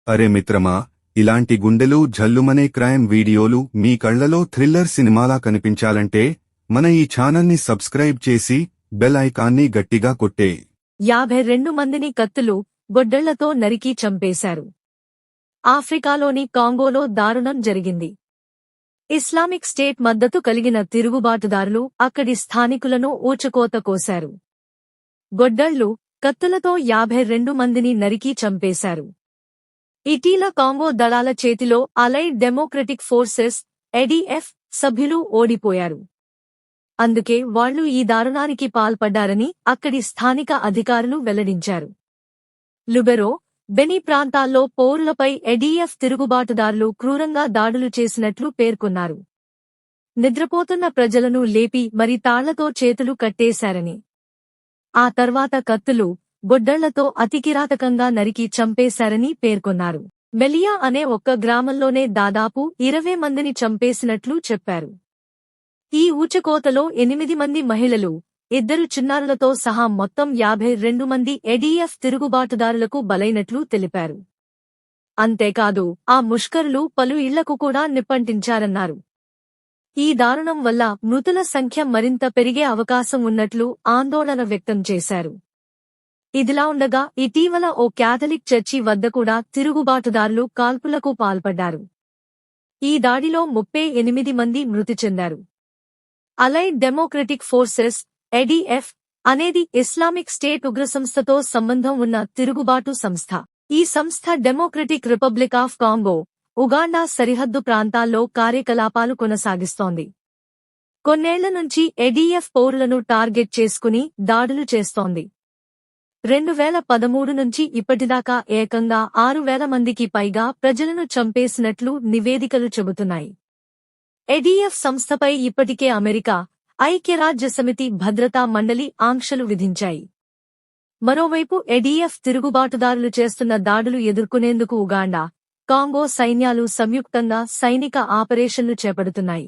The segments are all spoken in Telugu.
అరే మిత్రమా, ఇలాంటి గుండెలు జల్లుమనే క్రైమ్ వీడియోలు మీ కళ్లలో థ్రిల్లర్ సినిమాలా కనిపించాలంటే మన ఈ ఛానల్ని సబ్స్క్రైబ్ చేసి బెల్ ఐకాన్ని గట్టిగా కొట్టే. 52 మందిని కత్తులు, గొడ్డళ్లతో నరికి చంపేశారు. ఆఫ్రికాలోని కాంగోలో దారుణం జరిగింది. ఇస్లామిక్ స్టేట్ మద్దతు కలిగిన తిరుగుబాటుదారులు అక్కడి స్థానికులను ఊచకోత కోశారు. గొడ్డళ్లు, కత్తులతో 52 మందిని నరికి చంపేశారు. ఇటీల కాంగో దళాల చేతిలో అలైడ్ డెమోక్రటిక్ ఫోర్సెస్ ఏడీఎఫ్ సభ్యులు ఓడిపోయారు. అందుకే వాళ్లు ఈ దారుణానికి పాల్పడ్డారని అక్కడి స్థానిక అధికారులు వెల్లడించారు. లుబెరో, బెనీ ప్రాంతాల్లో పౌరులపై ఏడీఎఫ్ తిరుగుబాటుదారులు క్రూరంగా దాడులు చేసినట్లు పేర్కొన్నారు. నిద్రపోతున్న ప్రజలను లేపి మరి తాళ్లతో చేతులు కట్టేశారని, ఆ తర్వాత కత్తులు, గొడ్డళ్లతో అతికిరాతకంగా నరికి చంపేశారని పేర్కొన్నారు. మెలియా అనే ఒక్క గ్రామంలోనే దాదాపు 20 మందిని చంపేసినట్లు చెప్పారు. ఈ ఊచకోతలో 8 మంది మహిళలు, 2 చిన్నారులతో సహా మొత్తం 52 మంది ఏడీఎఫ్ తిరుగుబాటుదారులకు బలైనట్లు తెలిపారు. అంతేకాదు ఆ ముష్కరులు పలు ఇళ్లకు కూడా నిప్పంటించారన్నారు. ఈ దారుణం వల్ల మృతుల సంఖ్య మరింత పెరిగే అవకాశం ఉన్నట్లు ఆందోళన వ్యక్తం చేశారు. ఇదిలా ఉండగా ఇటీవల ఓ క్యాథలిక్ చర్చి వద్ద కూడా తిరుగుబాటుదారులు కాల్పులకు పాల్పడ్డారు. ఈ దాడిలో 38 మంది మృతి చెందారు. అలైడ్ డెమోక్రటిక్ ఫోర్సెస్ ఏడీఎఫ్ అనేది ఇస్లామిక్ స్టేట్ ఉగ్రసంస్థతో సంబంధం ఉన్న తిరుగుబాటు సంస్థ. ఈ సంస్థ democratic republic of Congo, Uganda సరిహద్దు ప్రాంతాల్లో కార్యకలాపాలు కొనసాగిస్తోంది. కొన్నేళ్ల నుంచి ఏడీఎఫ్ పౌరులను టార్గెట్ చేసుకుని దాడులు చేస్తోంది. 2013 నుంచి ఇప్పటిదాకా ఏకంగా 6,000 మందికి పైగా ప్రజలను చంపేసినట్లు నివేదికలు చెబుతున్నాయి. ఏడీఎఫ్ సంస్థపై ఇప్పటికే అమెరికా, ఐక్యరాజ్యసమితి భద్రతా మండలి ఆంక్షలు విధించాయి. మరోవైపు ఏడీఎఫ్ తిరుగుబాటుదారులు చేస్తున్న దాడులు ఎదుర్కొనేందుకు ఉగాండా, కాంగో సైన్యాలు సంయుక్తంగా సైనిక ఆపరేషన్లు చేపడుతున్నాయి.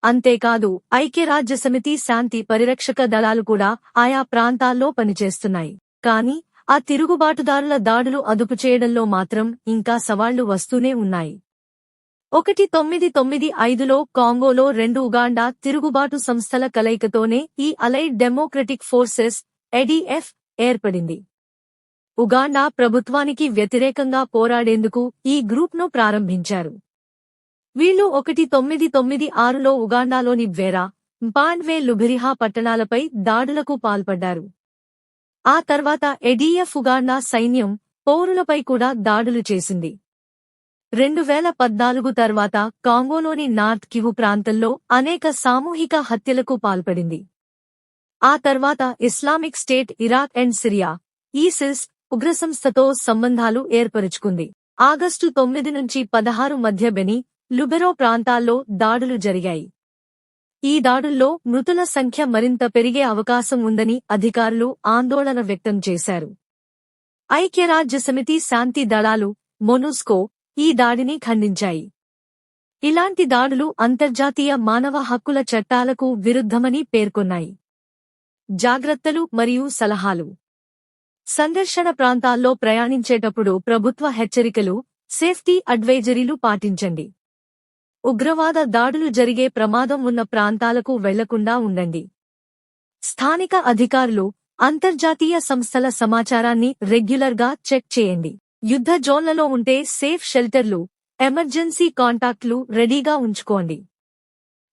అంతేకాదు ఐక్యరాజ్యసమితి శాంతి పరిరక్షక దళాలు కూడా ఆయా ప్రాంతాల్లో పనిచేస్తున్నాయి. కానీ ఆ తిరుగుబాటుదారుల దాడులు అదుపు చేయడంలో మాత్రం ఇంకా సవాళ్లు వస్తూనే ఉన్నాయి. 1995లో కాంగోలో 2 ఉగాండా తిరుగుబాటు సంస్థల కలయికతోనే ఈ అలైడ్ డెమోక్రటిక్ ఫోర్సెస్ ఏడీఎఫ్ ఏర్పడింది. ఉగాండా ప్రభుత్వానికి వ్యతిరేకంగా పోరాడేందుకు ఈ గ్రూప్ను ప్రారంభించారు. వీళ్లు 1996లో ఉగాండాలోని బ్వేరా, ంపాండ్వే, లుబెరిహా పట్టణాలపై దాడులకు పాల్పడ్డారు. ఆ తర్వాత ఏడీఎఫ్ ఉగాండా సైన్యం పౌరులపై కూడా దాడులు చేసింది. 2014 తర్వాత కాంగోలోని నార్త్ కివు ప్రాంతంలో అనేక సామూహిక హత్యలకు పాల్పడింది. ఆ తర్వాత Islamic State Iraq and Syria, ISIS ఉగ్రసంస్థతో సంబంధాలు ఏర్పరుచుకుంది. ఆగస్టు 9 నుంచి 16 మధ్య బెనీ, లుబెరో ప్రాంతాల్లో దాడులు జరిగాయి. ఈ దాడుల్లో మృతుల సంఖ్య మరింత పెరిగే అవకాశం ఉందని అధికారులు ఆందోళన వ్యక్తం చేశారు. ఐక్యరాజ్యసమితి శాంతి దళాలు, మొనుస్కో ఈ దాడిని ఖండించాయి. ఇలాంటి దాడులు అంతర్జాతీయ మానవ హక్కుల చట్టాలకు విరుద్ధమని పేర్కొన్నాయి. జాగ్రత్తలు మరియు సలహాలు. సంఘర్షణ ప్రాంతాల్లో ప్రయాణించేటప్పుడు ప్రభుత్వ హెచ్చరికలు, సేఫ్టీ అడ్వైజరీలు పాటించండి. ఉగ్రవాద దాడులు జరిగే ప్రమాదం ఉన్న ప్రాంతాలకు వెళ్లకుండా ఉండండి. స్థానిక అధికారులు, అంతర్జాతీయ సంస్థల సమాచారాన్ని రెగ్యులర్గా చెక్ చేయండి. యుద్ధ జోన్లలో ఉంటే సేఫ్ షెల్టర్లు, ఎమర్జెన్సీ కాంటాక్ట్లు రెడీగా ఉంచుకోండి.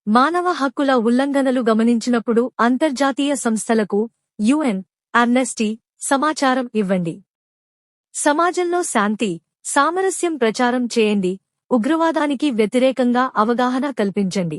మానవ హక్కుల ఉల్లంఘనలు గమనించినప్పుడు అంతర్జాతీయ సంస్థలకు, యుఎన్, అమ్నెస్టీ సమాచారం ఇవ్వండి. సమాజంలో శాంతి, సామరస్యం ప్రచారం చేయండి. ఉగ్రవాదానికి వ్యతిరేకంగా అవగాహన కల్పించండి.